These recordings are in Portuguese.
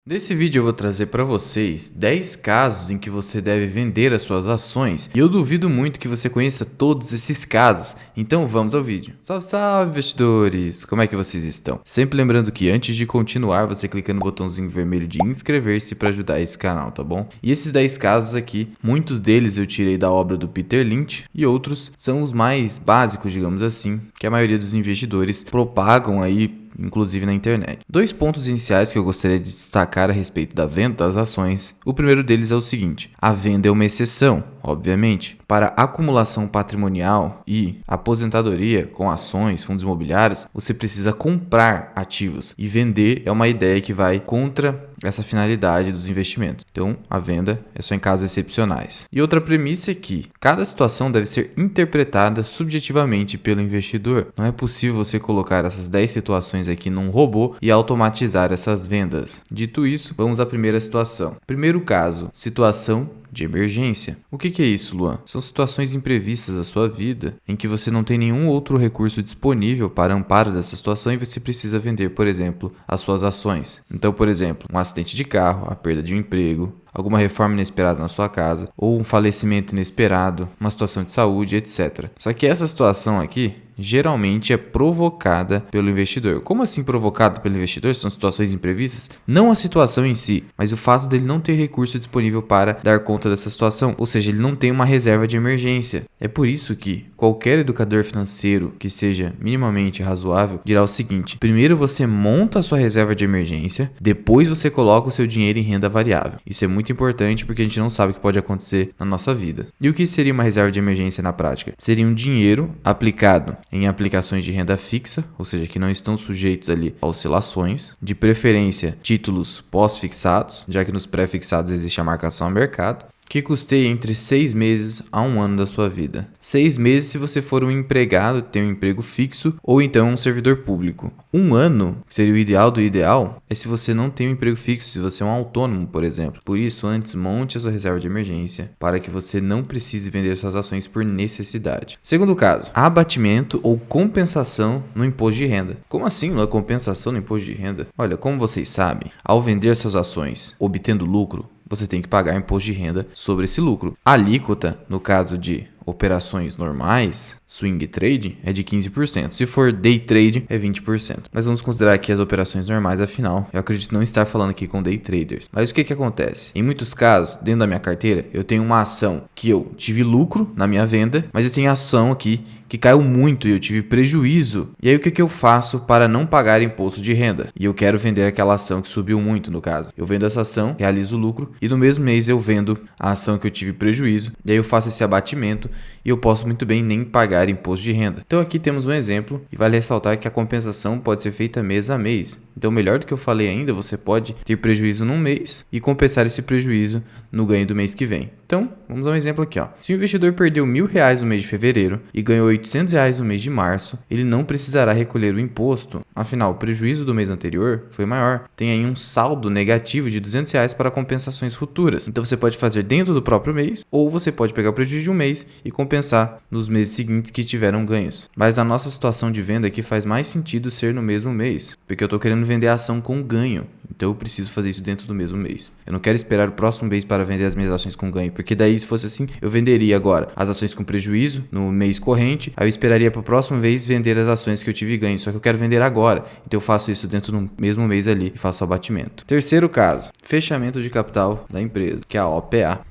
Nesse vídeo eu vou trazer para vocês 10 casos em que você deve vender as suas ações e eu duvido muito que você conheça todos esses casos, então vamos ao vídeo. Salve, salve investidores! Como é que vocês estão? Sempre lembrando que antes de continuar você clica no botãozinho vermelho de inscrever-se para ajudar esse canal, tá bom? E esses 10 casos aqui, muitos deles eu tirei da obra do Peter Lynch e outros são os mais básicos, digamos assim, que a maioria dos investidores propagam aí, inclusive na internet. Dois pontos iniciais que eu gostaria de destacar a respeito da venda das ações. O primeiro deles é o seguinte: a venda é uma exceção, obviamente. Para acumulação patrimonial e aposentadoria com ações, fundos imobiliários, você precisa comprar ativos e vender é uma ideia que vai contra essa finalidade dos investimentos. Então, a venda é só em casos excepcionais. E outra premissa é que cada situação deve ser interpretada subjetivamente pelo investidor. Não é possível você colocar essas 10 situações aqui num robô e automatizar essas vendas. Dito isso, vamos à primeira situação. Primeiro caso, situação de emergência. O que é isso, Luan? São situações imprevistas da sua vida em que você não tem nenhum outro recurso disponível para amparo dessa situação e você precisa vender, por exemplo, as suas ações. Então, por exemplo, um acidente de carro, a perda de um emprego, alguma reforma inesperada na sua casa, ou um falecimento inesperado, uma situação de saúde, etc. Só que essa situação aqui geralmente é provocada pelo investidor. Como assim provocado pelo investidor? São situações imprevistas? Não a situação em si, mas o fato dele não ter recurso disponível para dar conta dessa situação, ou seja, ele não tem uma reserva de emergência. É por isso que qualquer educador financeiro que seja minimamente razoável dirá o seguinte: primeiro você monta a sua reserva de emergência, depois você coloca o seu dinheiro em renda variável. Isso é muito importante porque a gente não sabe o que pode acontecer na nossa vida. E o que seria uma reserva de emergência na prática? Seria um dinheiro aplicado em aplicações de renda fixa, ou seja, que não estão sujeitos ali a oscilações, de preferência títulos pós-fixados, já que nos pré-fixados existe a marcação a mercado, que custeie entre 6 meses a 1 ano da sua vida. 6 meses se você for um empregado, tem um emprego fixo, ou então um servidor público. 1 ano, que seria o ideal do ideal, é se você não tem um emprego fixo, se você é um autônomo, por exemplo. Por isso, antes monte a sua reserva de emergência, para que você não precise vender suas ações por necessidade. Segundo caso, abatimento ou compensação no imposto de renda. Como assim uma compensação no imposto de renda? Olha, como vocês sabem, ao vender suas ações obtendo lucro, você tem que pagar imposto de renda sobre esse lucro. A alíquota, no caso de operações normais, swing trade, é de 15%. Se for day trade, é 20%. Mas vamos considerar aqui as operações normais, afinal, eu acredito não estar falando aqui com day traders. Mas o que acontece? Em muitos casos, dentro da minha carteira, eu tenho uma ação que eu tive lucro na minha venda, mas eu tenho ação aqui que caiu muito e eu tive prejuízo. E aí o que eu faço para não pagar imposto de renda? E eu quero vender aquela ação que subiu muito, no caso. Eu vendo essa ação, realizo o lucro e no mesmo mês eu vendo a ação que eu tive prejuízo. E aí eu faço esse abatimento e eu posso muito bem nem pagar imposto de renda. Então aqui temos um exemplo e vale ressaltar que a compensação pode ser feita mês a mês. Então melhor do que eu falei ainda, você pode ter prejuízo num mês e compensar esse prejuízo no ganho do mês que vem. Então, vamos dar um exemplo aqui, ó. Se o investidor perdeu R$1.000 no mês de fevereiro e ganhou R$800 no mês de março, ele não precisará recolher o imposto. Afinal, o prejuízo do mês anterior foi maior. Tem aí um saldo negativo de R$200 para compensações futuras. Então você pode fazer dentro do próprio mês ou você pode pegar o prejuízo de um mês e compensar nos meses seguintes que tiveram ganhos. Mas na nossa situação de venda aqui faz mais sentido ser no mesmo mês, porque eu estou querendo vender a ação com ganho. Então eu preciso fazer isso dentro do mesmo mês. Eu não quero esperar o próximo mês para vender as minhas ações com ganho, porque daí se fosse assim, eu venderia agora as ações com prejuízo no mês corrente, aí eu esperaria para o próximo mês vender as ações que eu tive ganho, só que eu quero vender agora. Então eu faço isso dentro do mesmo mês ali e faço o abatimento. Terceiro caso, fechamento de capital da empresa, que é a OPA.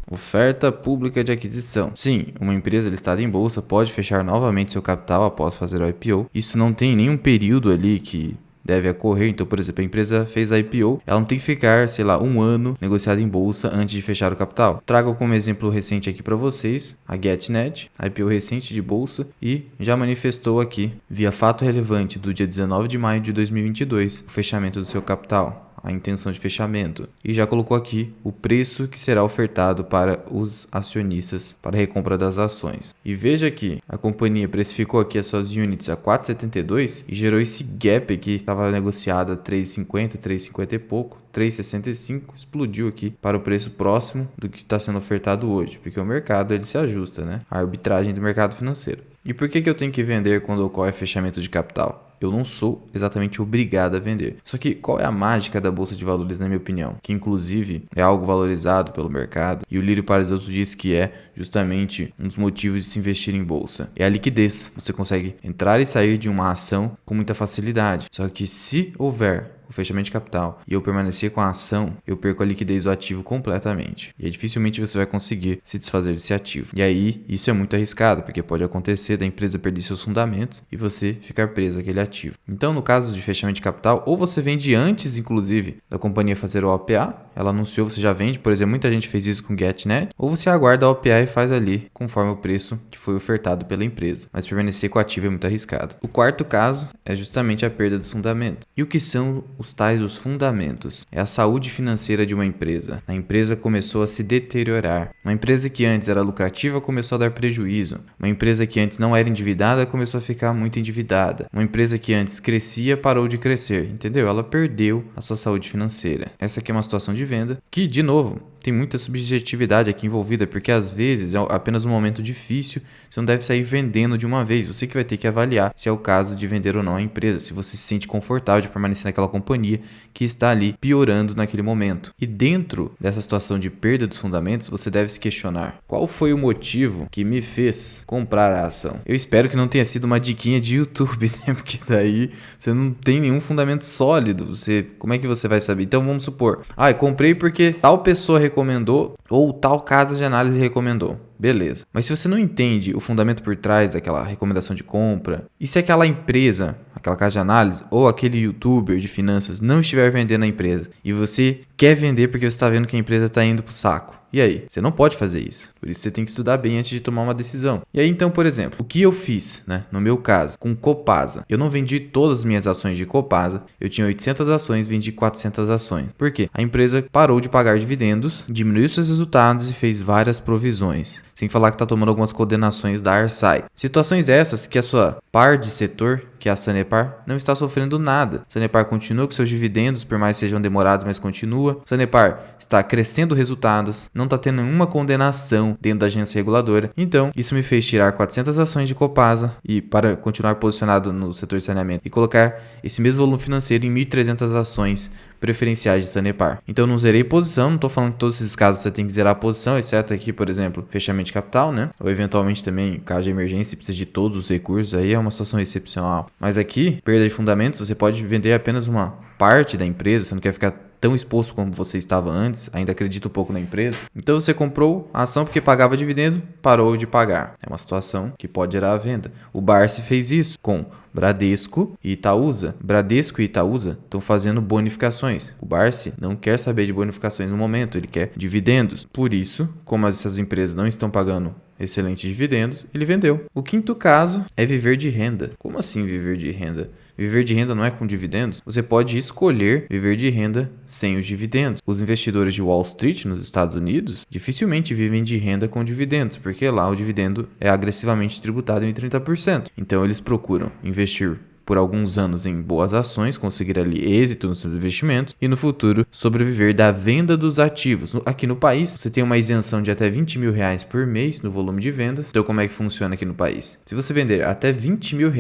Oferta pública de aquisição. Sim, uma empresa listada em bolsa pode fechar novamente seu capital após fazer o IPO. Isso não tem nenhum período ali que deve ocorrer. Então, por exemplo, a empresa fez a IPO, ela não tem que ficar, 1 ano negociada em bolsa antes de fechar o capital. Trago como exemplo recente aqui para vocês a GetNet, IPO recente de bolsa e já manifestou aqui, via fato relevante do dia 19 de maio de 2022, o fechamento do seu capital, a intenção de fechamento, e já colocou aqui o preço que será ofertado para os acionistas para a recompra das ações. E veja que a companhia precificou aqui as suas units a 4,72 e gerou esse gap aqui, estava negociada a 3,50, 3,50 e pouco, 3,65, explodiu aqui para o preço próximo do que está sendo ofertado hoje, porque o mercado ele se ajusta, né? A arbitragem do mercado financeiro. E por que eu tenho que vender quando ocorre fechamento de capital? Eu não sou exatamente obrigado a vender. Só que qual é a mágica da bolsa de valores, na minha opinião? Que inclusive é algo valorizado pelo mercado, e o Lírio Parisotto diz que é justamente um dos motivos de se investir em bolsa. É a liquidez. Você consegue entrar e sair de uma ação com muita facilidade. Só que se houver o fechamento de capital e eu permanecer com a ação, eu perco a liquidez do ativo completamente. E aí dificilmente você vai conseguir se desfazer desse ativo. E aí isso é muito arriscado, porque pode acontecer da empresa perder seus fundamentos e você ficar preso àquele ativo. Então, no caso de fechamento de capital, ou você vende antes, inclusive, da companhia fazer o OPA, ela anunciou, você já vende, por exemplo, muita gente fez isso com o GetNet, ou você aguarda a OPA e faz ali conforme o preço que foi ofertado pela empresa. Mas permanecer com o ativo é muito arriscado. O quarto caso é justamente a perda dos fundamentos. E o que são os fundamentos? É a saúde financeira de uma empresa. A empresa começou a se deteriorar. Uma empresa que antes era lucrativa começou a dar prejuízo. Uma empresa que antes não era endividada começou a ficar muito endividada. Uma empresa que antes crescia parou de crescer, entendeu? Ela perdeu a sua saúde financeira. Essa aqui é uma situação de venda que, de novo, tem muita subjetividade aqui envolvida, porque às vezes é apenas um momento difícil, você não deve sair vendendo de uma vez, você que vai ter que avaliar se é o caso de vender ou não a empresa, se você se sente confortável de permanecer naquela companhia que está ali piorando naquele momento. E dentro dessa situação de perda dos fundamentos, você deve se questionar: qual foi o motivo que me fez comprar a ação? Eu espero que não tenha sido uma diquinha de YouTube, né? Porque daí você não tem nenhum fundamento sólido, como é que você vai saber? Então vamos supor, eu comprei porque tal pessoa recomendou ou tal casa de análise recomendou. Beleza. Mas se você não entende o fundamento por trás daquela recomendação de compra, e se aquela empresa, aquela casa de análise ou aquele youtuber de finanças não estiver vendendo a empresa e você quer vender porque você está vendo que a empresa está indo pro saco, e aí? Você não pode fazer isso. Por isso você tem que estudar bem antes de tomar uma decisão. E aí então, por exemplo, o que eu fiz, né? No meu caso, com Copasa. Eu não vendi todas as minhas ações de Copasa. Eu tinha 800 ações, vendi 400 ações. Por quê? A empresa parou de pagar dividendos, diminuiu seus resultados e fez várias provisões. Sem falar que está tomando algumas condenações da Arsai. Situações essas que a sua par de setor, que é a Sanepar, não está sofrendo nada. Sanepar continua com seus dividendos, por mais sejam demorados, mas continua. Sanepar está crescendo resultados, não está tendo nenhuma condenação dentro da agência reguladora. Então, isso me fez tirar 400 ações de Copasa e para continuar posicionado no setor de saneamento e colocar esse mesmo volume financeiro em 1.300 ações preferenciais de Sanepar. Então, eu não zerei posição, não estou falando que todos esses casos você tem que zerar a posição, exceto aqui, por exemplo, fechamento de capital, né? Ou eventualmente também, caso de emergência, precisa de todos os recursos, aí é uma situação excepcional. Mas aqui, perda de fundamentos, você pode vender apenas uma parte da empresa, você não quer ficar tão exposto como você estava antes, ainda acredita um pouco na empresa. Então você comprou a ação porque pagava dividendo, parou de pagar. É uma situação que pode gerar a venda. O Barsi fez isso com Bradesco e Itaúsa. Bradesco e Itaúsa estão fazendo bonificações. O Barsi não quer saber de bonificações no momento, ele quer dividendos. Por isso, como essas empresas não estão pagando excelentes dividendos, ele vendeu. O quinto caso é viver de renda. Como assim viver de renda? Viver de renda não é com dividendos? Você pode escolher viver de renda sem os dividendos. Os investidores de Wall Street nos Estados Unidos dificilmente vivem de renda com dividendos, porque lá o dividendo é agressivamente tributado em 30%. Então eles procuram investir por alguns anos em boas ações, conseguir ali êxito nos seus investimentos e no futuro sobreviver da venda dos ativos. Aqui no país, você tem uma isenção de até R$20 mil por mês no volume de vendas. Então, como é que funciona aqui no país? Se você vender até R$20 mil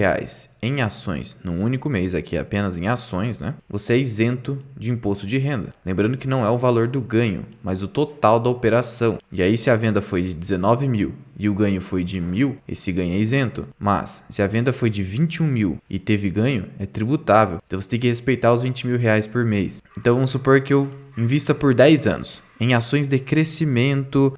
em ações num único mês, aqui apenas em ações, né? Você é isento de imposto de renda. Lembrando que não é o valor do ganho, mas o total da operação. E aí, se a venda foi de 19 mil e o ganho foi de 1.000, esse ganho é isento. Mas, se a venda foi de 21 mil e teve ganho, é tributável. Então, você tem que respeitar os R$20 mil por mês. Então, vamos supor que eu invista por 10 anos em ações de crescimento,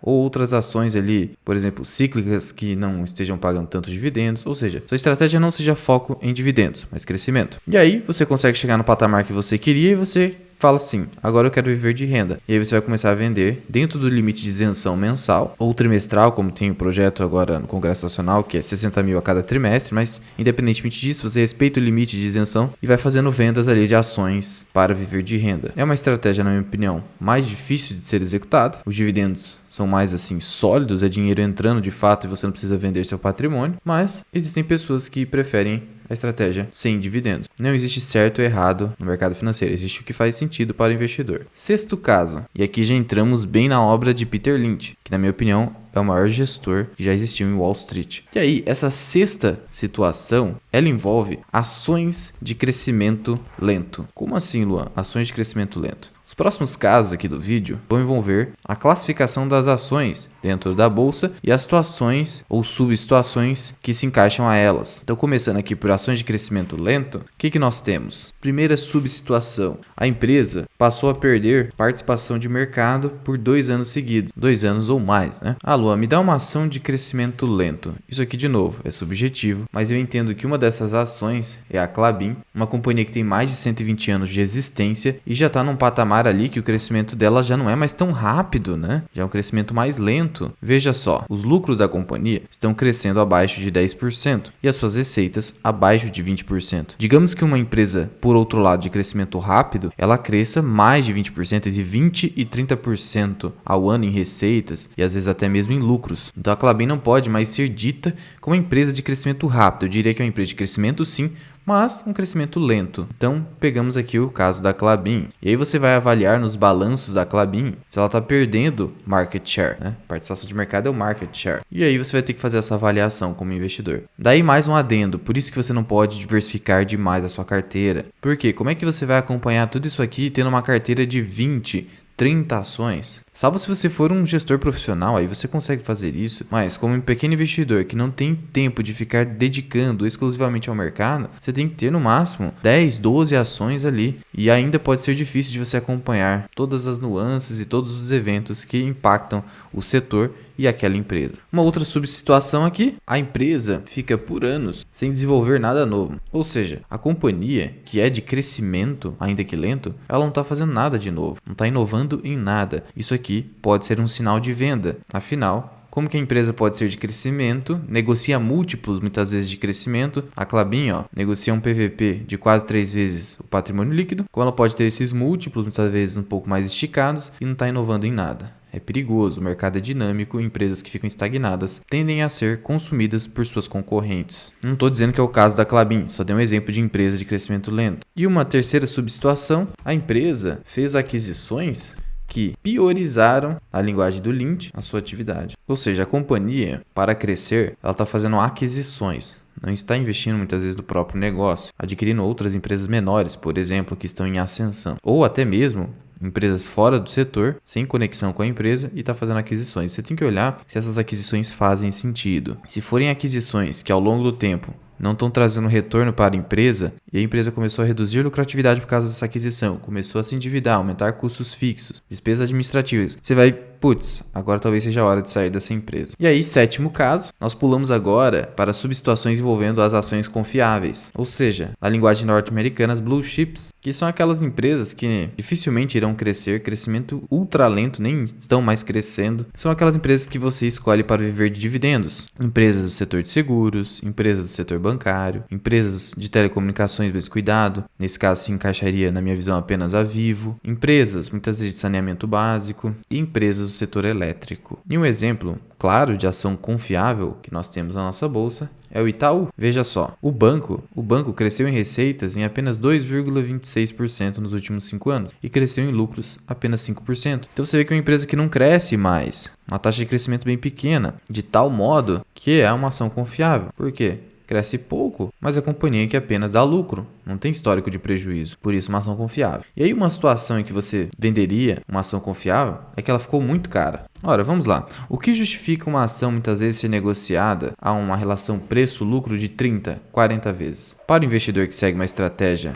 ou outras ações ali, por exemplo, cíclicas que não estejam pagando tantos dividendos, ou seja, sua estratégia não seja foco em dividendos, mas crescimento. E aí você consegue chegar no patamar que você queria e você fala assim: agora eu quero viver de renda. E aí você vai começar a vender dentro do limite de isenção mensal ou trimestral, como tem o projeto agora no Congresso Nacional, que é 60 mil a cada trimestre, mas independentemente disso, você respeita o limite de isenção e vai fazendo vendas ali de ações para viver de renda. É uma estratégia, na minha opinião, mais difícil de ser executada. Os dividendos são mais assim sólidos, é dinheiro entrando de fato e você não precisa vender seu patrimônio, mas existem pessoas que preferem a estratégia sem dividendos. Não existe certo ou errado no mercado financeiro, existe o que faz sentido para o investidor. Sexto caso, e aqui já entramos bem na obra de Peter Lynch, que na minha opinião é o maior gestor que já existiu em Wall Street. E aí, essa sexta situação, ela envolve ações de crescimento lento. Como assim, Luan? Ações de crescimento lento. Os próximos casos aqui do vídeo vão envolver a classificação das ações dentro da bolsa e as situações ou subsituações que se encaixam a elas. Então, começando aqui por ações de crescimento lento, o que nós temos? Primeira subsituação, a empresa passou a perder participação de mercado por 2 anos seguidos, 2 anos ou mais, né? Ah, Luan, me dá uma ação de crescimento lento. Isso aqui, de novo, é subjetivo, mas eu entendo que uma dessas ações é a Klabin, uma companhia que tem mais de 120 anos de existência e já está num patamar ali que o crescimento dela já não é mais tão rápido, né? Já é um crescimento mais lento. Veja só, os lucros da companhia estão crescendo abaixo de 10% e as suas receitas abaixo de 20%. Digamos que uma empresa, por outro lado, de crescimento rápido, ela cresça mais de 20%, entre 20% e 30% ao ano em receitas e às vezes até mesmo em lucros. Então a Klabin não pode mais ser dita como uma empresa de crescimento rápido. Eu diria que é uma empresa de crescimento sim, mas um crescimento lento. Então, pegamos aqui o caso da Klabin. E aí você vai avaliar nos balanços da Klabin se ela está perdendo market share, né? Participação de mercado é o market share. E aí você vai ter que fazer essa avaliação como investidor. Daí mais um adendo, por isso que você não pode diversificar demais a sua carteira. Por quê? Como é que você vai acompanhar tudo isso aqui tendo uma carteira de 20, 30 ações? Salvo se você for um gestor profissional, aí você consegue fazer isso, mas como um pequeno investidor que não tem tempo de ficar dedicando exclusivamente ao mercado, você tem que ter no máximo 10, 12 ações ali e ainda pode ser difícil de você acompanhar todas as nuances e todos os eventos que impactam o setor e aquela empresa. Uma outra subsituação aqui, a empresa fica por anos sem desenvolver nada novo. Ou seja, a companhia que é de crescimento, ainda que lento, ela não está fazendo nada de novo, não está inovando em nada. Isso aqui pode ser um sinal de venda. Afinal, como que a empresa pode ser de crescimento, negocia múltiplos muitas vezes de crescimento, a Klabin negocia um PVP de quase 3 vezes o patrimônio líquido, como ela pode ter esses múltiplos muitas vezes um pouco mais esticados e não está inovando em nada. É perigoso, o mercado é dinâmico e empresas que ficam estagnadas tendem a ser consumidas por suas concorrentes. Não estou dizendo que é o caso da Klabin, só dei um exemplo de empresa de crescimento lento. E uma terceira subsituação, a empresa fez aquisições que priorizaram, a linguagem do Lynch, a sua atividade. Ou seja, a companhia, para crescer, ela está fazendo aquisições. Não está investindo muitas vezes no próprio negócio, adquirindo outras empresas menores, por exemplo, que estão em ascensão. Ou até mesmo empresas fora do setor, sem conexão com a empresa e está fazendo aquisições. Você tem que olhar se essas aquisições fazem sentido. Se forem aquisições que ao longo do tempo não estão trazendo retorno para a empresa e a empresa começou a reduzir lucratividade por causa dessa aquisição, começou a se endividar, aumentar custos fixos, despesas administrativas, você vai, agora talvez seja a hora de sair dessa empresa. E aí, sétimo caso, nós pulamos agora para subsituações envolvendo as ações confiáveis, ou seja, na linguagem norte-americana, as blue chips, que são aquelas empresas que dificilmente irão crescer, crescimento ultra lento, nem estão mais crescendo, são aquelas empresas que você escolhe para viver de dividendos, empresas do setor de seguros, empresas do setor bancário, empresas de telecomunicações, mas cuidado, nesse caso se encaixaria na minha visão apenas a Vivo, empresas muitas vezes de saneamento básico e empresas do setor elétrico. E um exemplo claro de ação confiável que nós temos na nossa bolsa é o Itaú. Veja só, o banco cresceu em receitas em apenas 2,26% nos últimos 5 anos e cresceu em lucros apenas 5%. Então você vê que é uma empresa que não cresce mais, uma taxa de crescimento bem pequena, de tal modo que é uma ação confiável. Por quê? Cresce pouco, mas é companhia que apenas dá lucro, não tem histórico de prejuízo, por isso uma ação confiável. E aí uma situação em que você venderia uma ação confiável é que ela ficou muito cara. Ora, vamos lá. O que justifica uma ação muitas vezes ser negociada a uma relação preço-lucro de 30, 40 vezes? Para o investidor que segue uma estratégia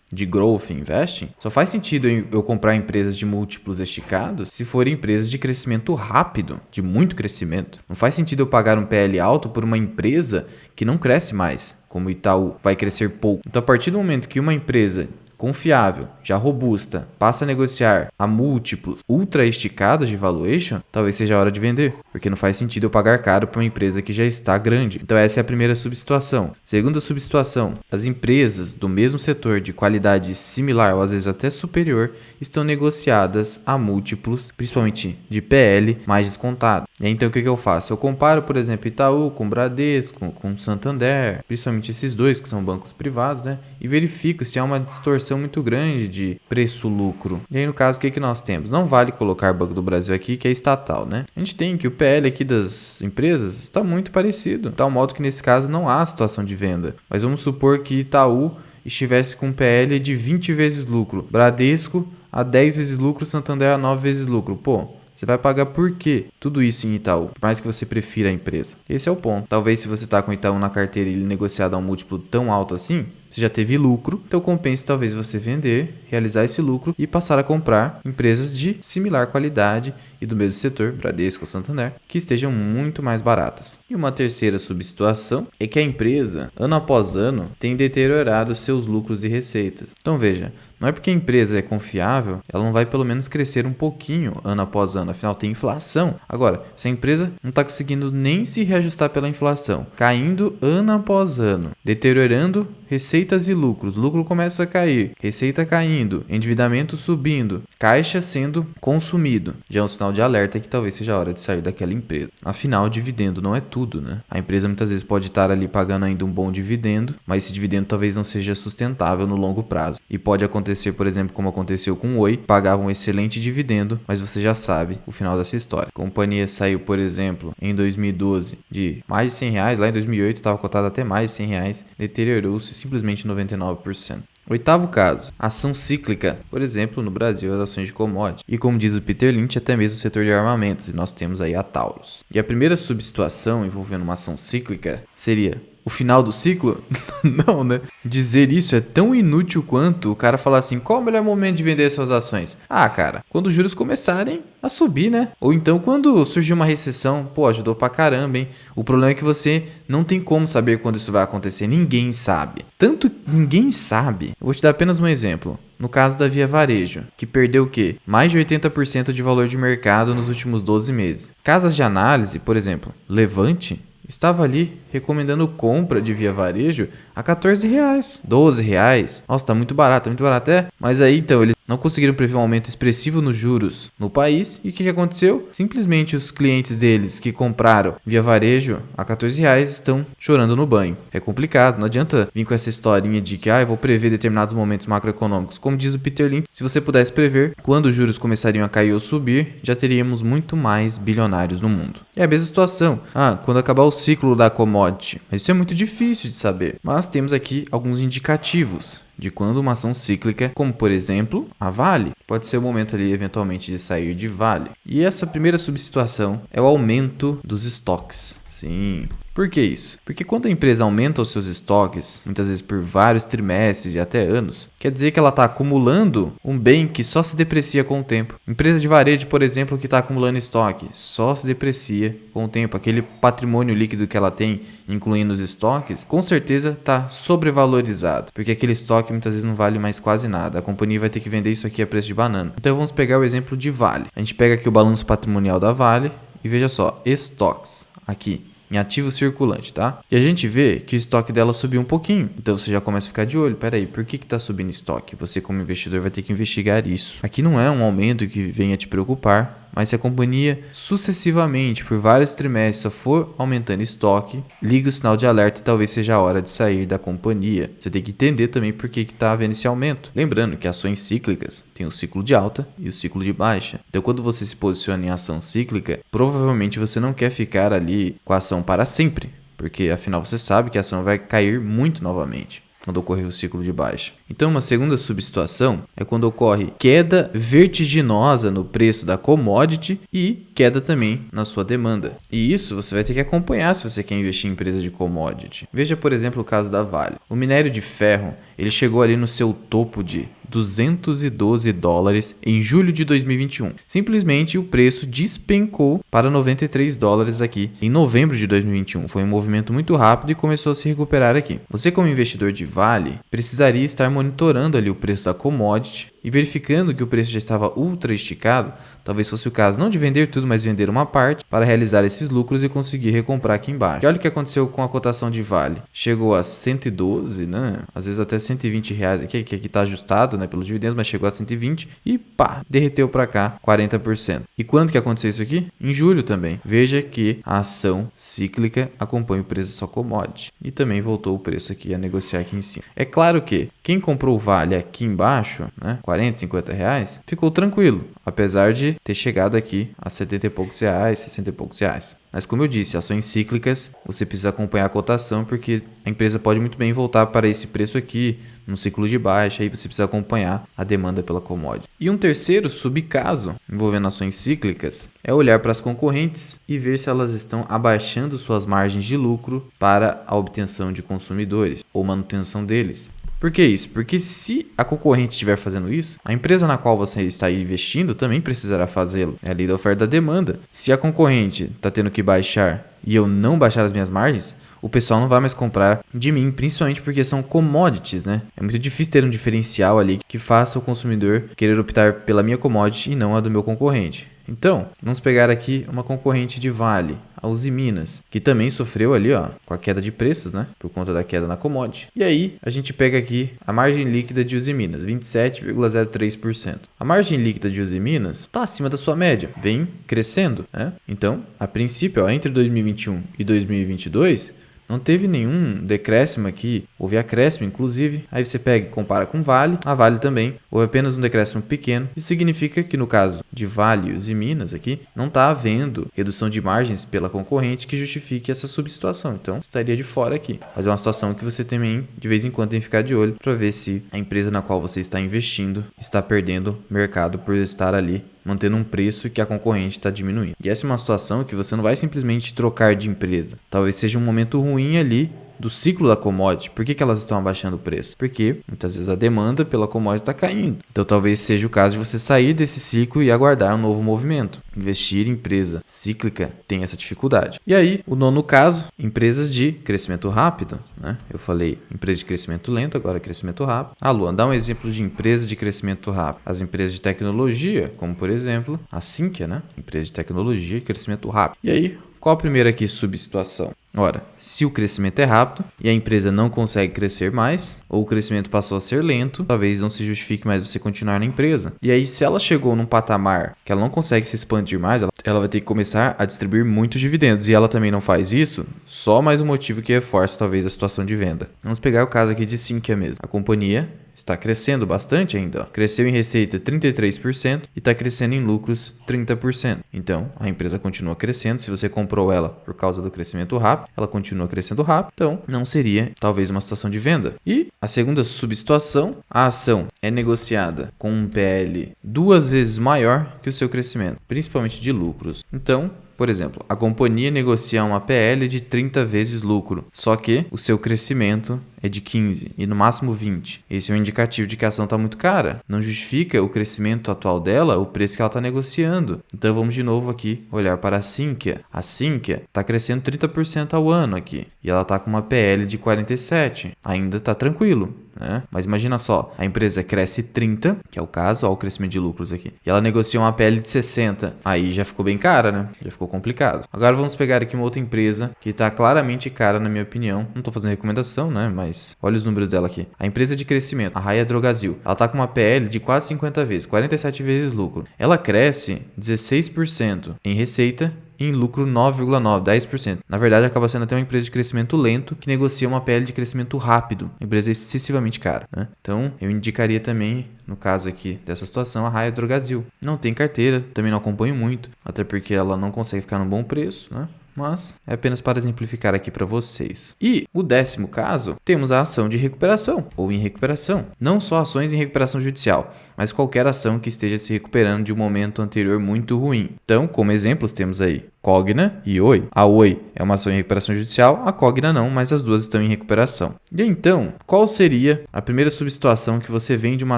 de growth investing, só faz sentido eu comprar empresas de múltiplos esticados se forem empresas de crescimento rápido, de muito crescimento. Não faz sentido eu pagar um PL alto por uma empresa que não cresce mais, como o Itaú vai crescer pouco. Então, a partir do momento que uma empresa confiável, já robusta, passa a negociar a múltiplos ultra esticados de valuation, talvez seja a hora de vender, porque não faz sentido eu pagar caro para uma empresa que já está grande. Então essa é a primeira subsituação. Segunda subsituação, as empresas do mesmo setor de qualidade similar ou às vezes até superior estão negociadas a múltiplos, principalmente de PL, mais descontado. E aí, então o que eu faço? Eu comparo, por exemplo, Itaú com Bradesco, com Santander, principalmente esses dois que são bancos privados, né? E verifico se há uma distorção muito grande de preço-lucro. E aí no caso, o que nós temos? Não vale colocar Banco do Brasil aqui, que é estatal, né? A gente tem que o PL aqui das empresas está muito parecido, de tal modo que nesse caso não há situação de venda. Mas vamos supor que Itaú estivesse com PL de 20 vezes lucro, Bradesco a 10 vezes lucro, Santander a 9 vezes lucro. Pô, você vai pagar por quê? Tudo isso em Itaú, por mais que você prefira a empresa. Esse é o ponto. Talvez se você está com o Itaú na carteira e ele negociado a um múltiplo tão alto assim, você já teve lucro, então compensa talvez você vender, realizar esse lucro e passar a comprar empresas de similar qualidade e do mesmo setor, Bradesco ou Santander, que estejam muito mais baratas. E uma terceira subsituação é que a empresa, ano após ano, tem deteriorado seus lucros e receitas. Então veja, não é porque a empresa é confiável, ela não vai pelo menos crescer um pouquinho ano após ano, afinal tem inflação. Agora, se a empresa não está conseguindo nem se reajustar pela inflação, caindo ano após ano, deteriorando receitas e lucros, lucro começa a cair, receita caindo, endividamento subindo, caixa sendo consumido, já é um sinal de alerta que talvez seja a hora de sair daquela empresa. Afinal, dividendo não é tudo, né? A empresa muitas vezes pode estar ali pagando ainda um bom dividendo, mas esse dividendo talvez não seja sustentável no longo prazo. E pode acontecer, por exemplo, como aconteceu com o Oi, pagava um excelente dividendo, mas você já sabe o final dessa história. A companhia saiu, por exemplo, em 2012 de mais de R$100, lá em 2008 estava cotada até mais de R$100, deteriorou-se simplesmente 99%. Oitavo caso, ação cíclica, por exemplo, no Brasil, as ações de commodity. E como diz o Peter Lynch, até mesmo o setor de armamentos, e nós temos aí a Taurus. E a primeira subsituação envolvendo uma ação cíclica seria o final do ciclo? Não, né? Dizer isso é tão inútil quanto o cara falar assim, qual o melhor momento de vender suas ações? Ah, cara, quando os juros começarem a subir, né? Ou então quando surgir uma recessão, pô, ajudou pra caramba, hein? O problema é que você não tem como saber quando isso vai acontecer, ninguém sabe. Tanto ninguém sabe. Eu vou te dar apenas um exemplo. No caso da Via Varejo, que perdeu o quê? Mais de 80% de valor de mercado nos últimos 12 meses. Casas de análise, por exemplo, Levante, estava ali recomendando compra de Via Varejo a R$14, R$12. Nossa, tá muito barato é? Mas aí então eles não conseguiram prever um aumento expressivo nos juros no país. E o que aconteceu? Simplesmente os clientes deles que compraram Via Varejo a R$14 estão chorando no banho. É complicado, não adianta vir com essa historinha de que eu vou prever determinados momentos macroeconômicos. Como diz o Peter Lynch, se você pudesse prever quando os juros começariam a cair ou subir, já teríamos muito mais bilionários no mundo. É a mesma situação. Quando acabar o ciclo da commodity. Mas isso é muito difícil de saber. Mas temos aqui alguns indicativos de quando uma ação cíclica, como por exemplo a Vale, pode ser o momento ali eventualmente de sair de Vale. E essa primeira subsituação é o aumento dos estoques. Sim. Por que isso? Porque quando a empresa aumenta os seus estoques, muitas vezes por vários trimestres e até anos, quer dizer que ela está acumulando um bem que só se deprecia com o tempo. Empresa de varejo, por exemplo, que está acumulando estoque, só se deprecia com o tempo. Aquele patrimônio líquido que ela tem, incluindo os estoques, com certeza está sobrevalorizado, porque aquele estoque muitas vezes não vale mais quase nada. A companhia vai ter que vender isso aqui a preço de banana. Então vamos pegar o exemplo de Vale. A gente pega aqui o balanço patrimonial da Vale e veja só, estoques aqui em ativo circulante, tá? E a gente vê que o estoque dela subiu um pouquinho. Então você já começa a ficar de olho. Peraí, por que tá subindo estoque? Você como investidor vai ter que investigar isso. Aqui não é um aumento que venha te preocupar, mas se a companhia sucessivamente por vários trimestres só for aumentando estoque, liga o sinal de alerta e talvez seja a hora de sair da companhia. Você tem que entender também por que está havendo esse aumento. Lembrando que ações cíclicas têm o ciclo de alta e o ciclo de baixa. Então quando você se posiciona em ação cíclica, provavelmente você não quer ficar ali com a ação para sempre, porque afinal você sabe que a ação vai cair muito novamente quando ocorrer o ciclo de baixa. Então uma segunda subsituação é quando ocorre queda vertiginosa no preço da commodity e queda também na sua demanda. E isso você vai ter que acompanhar se você quer investir em empresa de commodity. Veja, por exemplo, o caso da Vale. O minério de ferro, ele chegou ali no seu topo de $212 em julho de 2021. Simplesmente o preço despencou para $93 aqui em novembro de 2021. Foi um movimento muito rápido e começou a se recuperar aqui. Você como investidor de Vale precisaria estar monitorando ali o preço da commodity e verificando que o preço já estava ultra esticado, talvez fosse o caso não de vender tudo, mas vender uma parte para realizar esses lucros e conseguir recomprar aqui embaixo. E olha o que aconteceu com a cotação de Vale. Chegou a 112, né? Às vezes até 120 reais aqui, que aqui está ajustado, né, pelos dividendos, mas chegou a 120 e pá, derreteu para cá 40%. E quando que aconteceu isso aqui? Em julho também. Veja que a ação cíclica acompanha o preço da sua commodity. E também voltou o preço aqui a negociar aqui em cima. É claro que quem comprou o Vale aqui embaixo, né, 40, 50 reais, ficou tranquilo, apesar de ter chegado aqui a 70 e poucos reais, 60 e poucos reais. Mas como eu disse, ações cíclicas, você precisa acompanhar a cotação, porque a empresa pode muito bem voltar para esse preço aqui, num ciclo de baixa, aí você precisa acompanhar a demanda pela commodity. E um terceiro subcaso, envolvendo ações cíclicas, é olhar para as concorrentes e ver se elas estão abaixando suas margens de lucro para a obtenção de consumidores ou manutenção deles. Por que isso? Porque se a concorrente estiver fazendo isso, a empresa na qual você está investindo também precisará fazê-lo. É a lei da oferta e da demanda. Se a concorrente está tendo que baixar e eu não baixar as minhas margens, o pessoal não vai mais comprar de mim, principalmente porque são commodities, né? É muito difícil ter um diferencial ali que faça o consumidor querer optar pela minha commodity e não a do meu concorrente. Então, vamos pegar aqui uma concorrente de Vale, a Usiminas, que também sofreu ali, ó, com a queda de preços, né, por conta da queda na commodity. E aí, a gente pega aqui a margem líquida de Usiminas, 27,03%. A margem líquida de Usiminas está acima da sua média, vem crescendo, né? Então, a princípio, ó, entre 2021 e 2022, não teve nenhum decréscimo aqui, houve acréscimo inclusive. Aí você pega e compara com Vale, a Vale também houve apenas um decréscimo pequeno. Isso significa que no caso de Vale e Usiminas aqui, não está havendo redução de margens pela concorrente que justifique essa subsituação. Então estaria de fora aqui. Mas é uma situação que você também de vez em quando tem que ficar de olho para ver se a empresa na qual você está investindo está perdendo mercado por estar ali mantendo um preço que a concorrente está diminuindo. E essa é uma situação que você não vai simplesmente trocar de empresa. Talvez seja um momento ruim ali do ciclo da commodity. Por que elas estão abaixando o preço? Porque muitas vezes a demanda pela commodity está caindo. Então talvez seja o caso de você sair desse ciclo e aguardar um novo movimento. Investir em empresa cíclica tem essa dificuldade. E aí, o nono caso, empresas de crescimento rápido, né? Eu falei empresa de crescimento lento, agora crescimento rápido. Ah, Luan, dá um exemplo de empresa de crescimento rápido. As empresas de tecnologia, como por exemplo, a Sinqia, né? Empresa de tecnologia e crescimento rápido. E aí, qual a primeira aqui subsituação? Ora, se o crescimento é rápido e a empresa não consegue crescer mais, ou o crescimento passou a ser lento, talvez não se justifique mais você continuar na empresa. E aí, se ela chegou num patamar que ela não consegue se expandir mais, ela vai ter que começar a distribuir muitos dividendos. E ela também não faz isso, só mais um motivo que reforça talvez a situação de venda. Vamos pegar o caso aqui de Sinqia mesmo. A companhia está crescendo bastante ainda. Cresceu em receita 33% e está crescendo em lucros 30%. Então, a empresa continua crescendo. Se você comprou ela por causa do crescimento rápido, ela continua crescendo rápido. Então, não seria talvez uma situação de venda. E a segunda subsituação, a ação é negociada com um PL 2 vezes maior que o seu crescimento, principalmente de lucros. Então, por exemplo, a companhia negocia uma PL de 30 vezes lucro, só que o seu crescimento é de 15 e no máximo 20. Esse é um indicativo de que a ação está muito cara. Não justifica o crescimento atual dela, o preço que ela está negociando. Então vamos de novo aqui olhar para a Sinqia. A Sinqia está crescendo 30% ao ano aqui e ela está com uma PL de 47. Ainda está tranquilo, né? Mas imagina só, a empresa cresce 30, que é o caso, ó, o crescimento de lucros aqui, e ela negocia uma PL de 60. Aí já ficou bem cara, né? Já ficou complicado. Agora vamos pegar aqui uma outra empresa que está claramente cara na minha opinião. Não estou fazendo recomendação, né? Mas olha os números dela aqui. A empresa de crescimento, a Raia Drogasil, ela está com uma PL de quase 50 vezes, 47 vezes lucro. Ela cresce 16% em receita, em lucro 9,9%, 10%. Na verdade, acaba sendo até uma empresa de crescimento lento que negocia uma PL de crescimento rápido. Uma empresa excessivamente cara, né? Então, eu indicaria também, no caso aqui dessa situação, a Raia Drogasil. Não tem carteira, também não acompanho muito, até porque ela não consegue ficar num bom preço, né? Mas é apenas para exemplificar aqui para vocês. E o 10º caso, temos a ação de recuperação ou em recuperação. Não só ações em recuperação judicial, mas qualquer ação que esteja se recuperando de um momento anterior muito ruim. Então, como exemplos, temos aí Cogna e Oi. A Oi é uma ação em recuperação judicial, a Cogna não, mas as duas estão em recuperação. E então, qual seria a primeira subsituação que você vende uma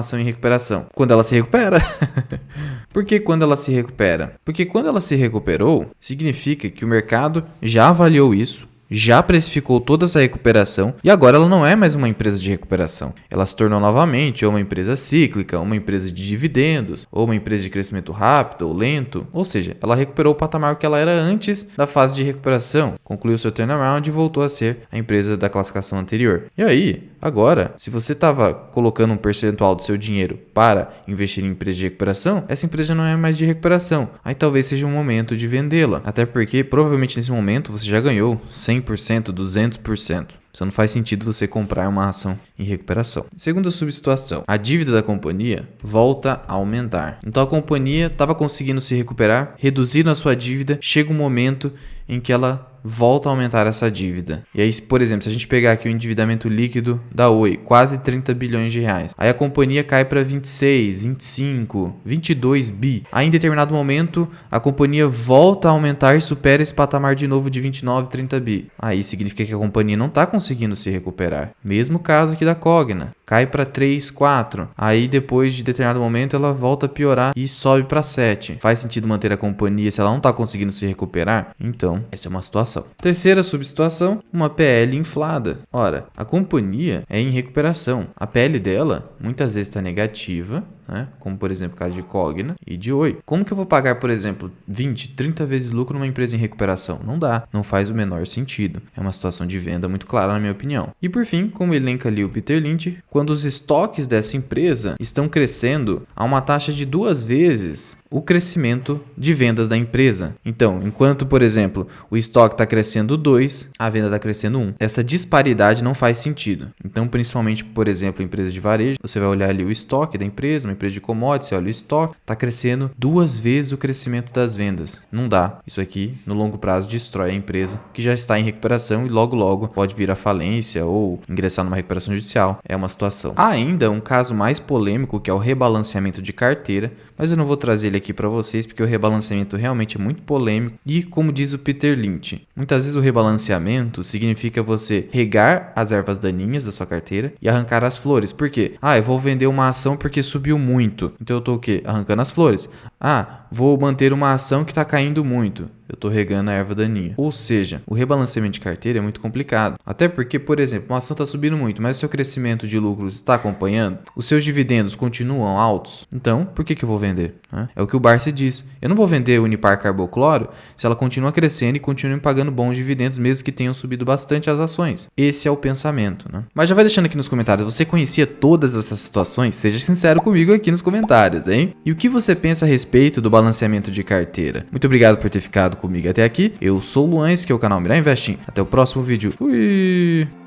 ação em recuperação? Quando ela se recupera. Por que quando ela se recupera? Porque quando ela se recuperou, significa que o mercado já avaliou isso já precificou toda essa recuperação e agora ela não é mais uma empresa de recuperação. Ela se tornou novamente ou uma empresa cíclica, uma empresa de dividendos, ou uma empresa de crescimento rápido ou lento. Ou seja, ela recuperou o patamar que ela era antes da fase de recuperação, concluiu seu turnaround e voltou a ser a empresa da classificação anterior. E aí, agora, se você estava colocando um percentual do seu dinheiro para investir em empresa de recuperação, essa empresa não é mais de recuperação. Aí talvez seja um momento de vendê-la. Até porque provavelmente nesse momento você já ganhou 100%, 200%. Então não faz sentido você comprar uma ação em recuperação. Segunda subsituação, a dívida da companhia volta a aumentar. Então a companhia estava conseguindo se recuperar, reduzindo a sua dívida, chega um momento em que ela volta a aumentar essa dívida. E aí, por exemplo, se a gente pegar aqui o endividamento líquido da Oi, quase 30 bilhões de reais. Aí a companhia cai para 26, 25, 22 bi. Aí em determinado momento, a companhia volta a aumentar e supera esse patamar de novo de 29, 30 bi. Aí significa que a companhia não está conseguindo se recuperar. Mesmo caso aqui da Cogna, cai para 3, 4. Aí depois de determinado momento ela volta a piorar e sobe para 7. Faz sentido manter a companhia se ela não está conseguindo se recuperar? Então, essa é uma situação. Terceira subsituação, uma PL inflada. Ora, a companhia é em recuperação. A PL dela muitas vezes está negativa, né? Como por exemplo o caso de Cogna e de Oi. Como que eu vou pagar, por exemplo, 20, 30 vezes lucro numa empresa em recuperação? Não dá, não faz o menor sentido. É uma situação de venda muito clara na minha opinião. E por fim, como elenca ali o Peter Lynch, quando os estoques dessa empresa estão crescendo a uma taxa de 2 vezes o crescimento de vendas da empresa. Então, enquanto, por exemplo, o estoque está crescendo 2, a venda está crescendo 1. Essa disparidade não faz sentido. Então, principalmente, por exemplo, empresa de varejo, você vai olhar ali o estoque da empresa, uma empresa de commodities, você olha o estoque, está crescendo 2 vezes o crescimento das vendas. Não dá. Isso aqui, no longo prazo, destrói a empresa que já está em recuperação e logo pode vir à falência ou ingressar numa recuperação judicial. É uma situação. Há ainda um caso mais polêmico, que é o rebalanceamento de carteira, mas eu não vou trazer ele aqui para vocês porque o rebalanceamento realmente é muito polêmico e, como diz o Peter Lynch, muitas vezes o rebalanceamento significa você regar as ervas daninhas da sua carteira e arrancar as flores. Por quê? Eu vou vender uma ação porque subiu muito. Então eu tô o quê? Arrancando as flores. Vou manter uma ação que está caindo muito. Eu estou regando a erva daninha. Ou seja, o rebalanceamento de carteira é muito complicado. Até porque, por exemplo, uma ação está subindo muito, mas o seu crescimento de lucros está acompanhando, os seus dividendos continuam altos, então por que eu vou vender? É o que o Barsi diz. Eu não vou vender Unipar Carbocloro se ela continua crescendo e continua me pagando bons dividendos, mesmo que tenham subido bastante as ações. Esse é o pensamento, né? Mas já vai deixando aqui nos comentários, você conhecia todas essas situações? Seja sincero comigo aqui nos comentários, hein? E o que você pensa a respeito do balanceamento de carteira? Muito obrigado por ter ficado comigo até aqui. Eu sou o Luan, esse que é o canal Mirar Investing. Até o próximo vídeo. Fui!